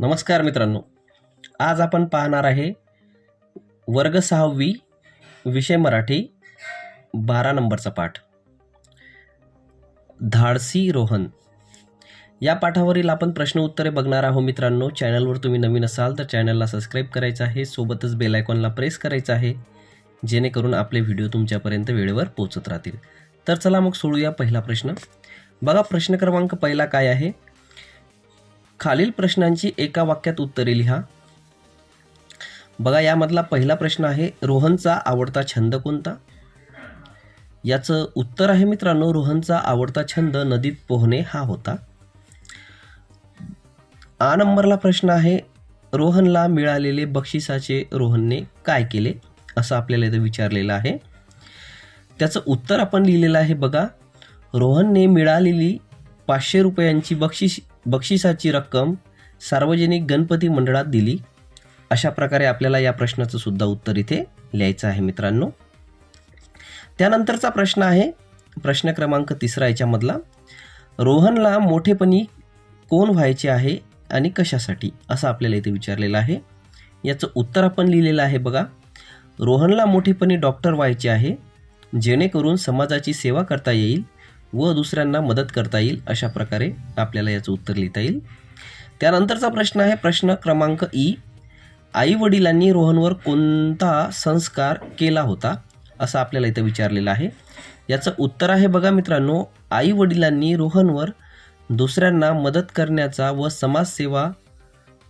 नमस्कार मित्रांनो, आज आपण पाहणार आहे वर्ग 6वी विषय मराठी 12 नंबरचा पाठ धाडसी रोहन। या पाठावरील आपण प्रश्न उत्तरे बघणार आहोत मित्रांनो। चॅनलवर तुम्ही नवीन असाल तर चॅनलला सबस्क्राईब करायचं आहे, सोबतच बेल आयकॉनला प्रेस करायचं आहे जेणेकरून आपले व्हिडिओ तुमच्यापर्यंत वेळेवर पोहोचत राहतील। तर चला मग सोडूया पहिला प्रश्न। बघा प्रश्न क्रमांक पहिला काय आहे, खालील प्रश्नांची एका वाक्यात उत्तरे लिहा। बघा यामधला पहिला प्रश्न आहे, रोहनचा आवडता छंद कोणता? याचं उत्तर आहे मित्रांनो, रोहनचा आवडता छंद नदीत पोहणे हा होता। आ नंबरला प्रश्न आहे, रोहनला मिळालेले बक्षिसाचे रोहनने काय केले? असं आपल्याला इथे विचारलेलं आहे। त्याचं उत्तर आपण लिहिलेलं आहे। बघा, रोहनने मिळालेली 500 रुपयांची बक्षिसाची रक्कम सार्वजनिक गणपती मंडळात दिली। अशा प्रकारे आपल्याला या प्रश्नाचं सुद्धा उत्तर इथे लिहायचं आहे मित्रांनो। त्यानंतरचा प्रश्न आहे प्रश्न क्रमांक 3 याच्यामधला, रोहनला मोठेपणी कोण व्हायचे आहे आणि कशासाठी? असं आपल्याला इथे विचारलेलं आहे। याचं उत्तर आपण लिहिलेलं आहे। बघा, रोहनला मोठेपणी डॉक्टर व्हायचे आहे जेणेकरून समाजाची सेवा करता येईल व दुसऱ्यांना मदत करता येईल। अशा प्रकारे आपल्याला याचं उत्तर लिहिता येईल। त्यानंतरचा प्रश्न आहे प्रश्न क्रमांक ई, आई वडिलांनी रोहनवर कोणता संस्कार केला होता? असं आपल्याला इथं विचारलेलं आहे। याचं उत्तर आहे बघा मित्रांनो, आई वडिलांनी रोहनवर दुसऱ्यांना मदत करण्याचा व समाजसेवा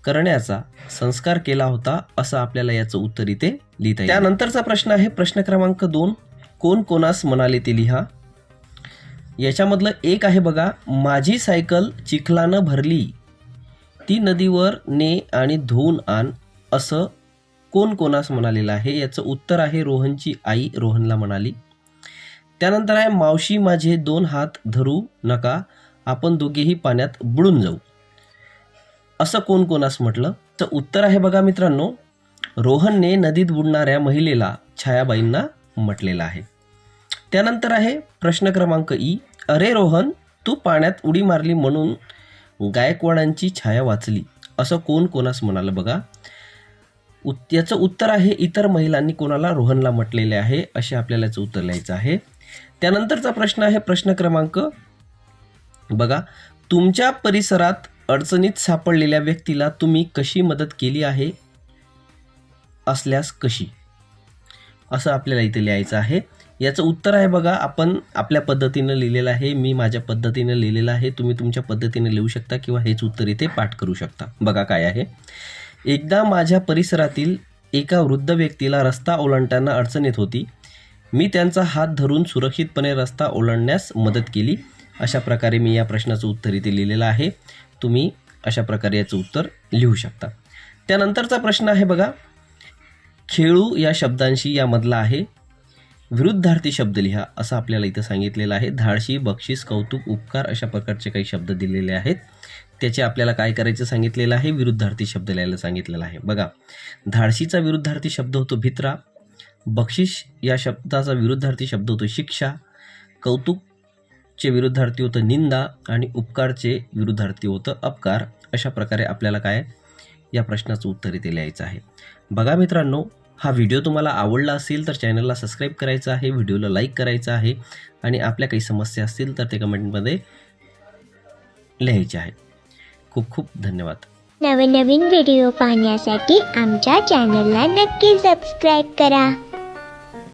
करण्याचा संस्कार केला होता। असं आपल्याला याचं उत्तर इथे लिहिता येईल। त्यानंतरचा प्रश्न आहे प्रश्न क्रमांक 2, कोण कोणास म्हणाले ते लिहा। याच्यामधलं एक आहे बघा, माझी सायकल चिखलानं भरली, ती नदीवर ने आणि धुवून आण, असं कोण कोणास म्हणालेलं आहे? याचं उत्तर आहे रोहनची आई रोहनला म्हणाली। त्यानंतर आहे, मावशी माझे 2 हात धरू नका, आपण दोघेही पाण्यात बुडून जाऊ, असं कोण कोणास म्हटलं? तर उत्तर आहे बघा मित्रांनो, रोहनने नदीत बुडणाऱ्या महिलेला छायाबाईंना म्हटलेलं आहे। त्यानंतर आहे प्रश्न क्रमांक ई, अरे रोहन तू पाण्यात उडी मारली म्हणून गायकवाडांची छाया वाचली, असं कोण कोणास म्हणालं? बघा याचं उत्तर आहे, इतर महिलांनी कोणाला? रोहनला म्हटलेले आहे। असे आपल्याला याचं उत्तर लिहायचं आहे। त्यानंतरचा प्रश्न आहे प्रश्न क्रमांक, बघा, तुमच्या परिसरात अडचणीत सापडलेल्या व्यक्तीला तुम्ही कशी मदत केली आहे, असल्यास कशी? असं आपल्याला इथे लिहायचं आहे। याचं उत्तर आहे बघा, आपण आपल्या पद्धतीनं लिहिलेलं आहे, मी माझ्या पद्धतीनं लिहिलेलं आहे, तुम्ही तुमच्या पद्धतीने लिहू शकता किंवा हेच उत्तर इथे पाठ करू शकता। बघा काय आहे, एकदा माझ्या परिसरातील एका वृद्ध व्यक्तीला रस्ता ओलांडताना अडचण येत होती, मी त्यांचा हात धरून सुरक्षितपणे रस्ता ओलांडण्यास मदत केली। अशा प्रकारे मी या प्रश्नाचं उत्तर इथे लिहिलेलं आहे, तुम्ही अशा प्रकारे याचं उत्तर लिहू शकता। त्यानंतरचा प्रश्न आहे बघा, खेळू या शब्दांशी यामधला आहे, विरुद्धार्थी शब्द लिहा, असं आपल्याला इथं सांगितलेलं आहे। धाडशी, बक्षीस, कौतुक, उपकार अशा प्रकारचे काही शब्द दिलेले आहेत, त्याचे आपल्याला काय करायचं सांगितलेलं आहे? विरुद्धार्थी शब्द लिहायला सांगितलेला आहे। बघा, धाडशीचा विरुद्धार्थी शब्द होतो भित्रा, बक्षीस या शब्दाचा विरुद्धार्थी शब्द होतो शिक्षा, कौतुकचे विरुद्धार्थी होतं निंदा आणि उपकारचे विरुद्धार्थी होतं अपकार। अशा प्रकारे आपल्याला काय या प्रश्नाचं उत्तर इथे लिहायचं आहे। बघा मित्रांनो, हा व्हिडिओ तुम्हाला आवडला असेल तर चॅनलला सबस्क्राईब करायचं आहे, व्हिडिओला लाईक करायचं आहे आणि आपल्या काही समस्या असतील तर ते कमेंटमध्ये लिहायचे आहे। खूप खूप धन्यवाद। नवीन व्हिडिओ पाहण्यासाठी आमच्या चॅनलला नक्की सबस्क्राईब करा।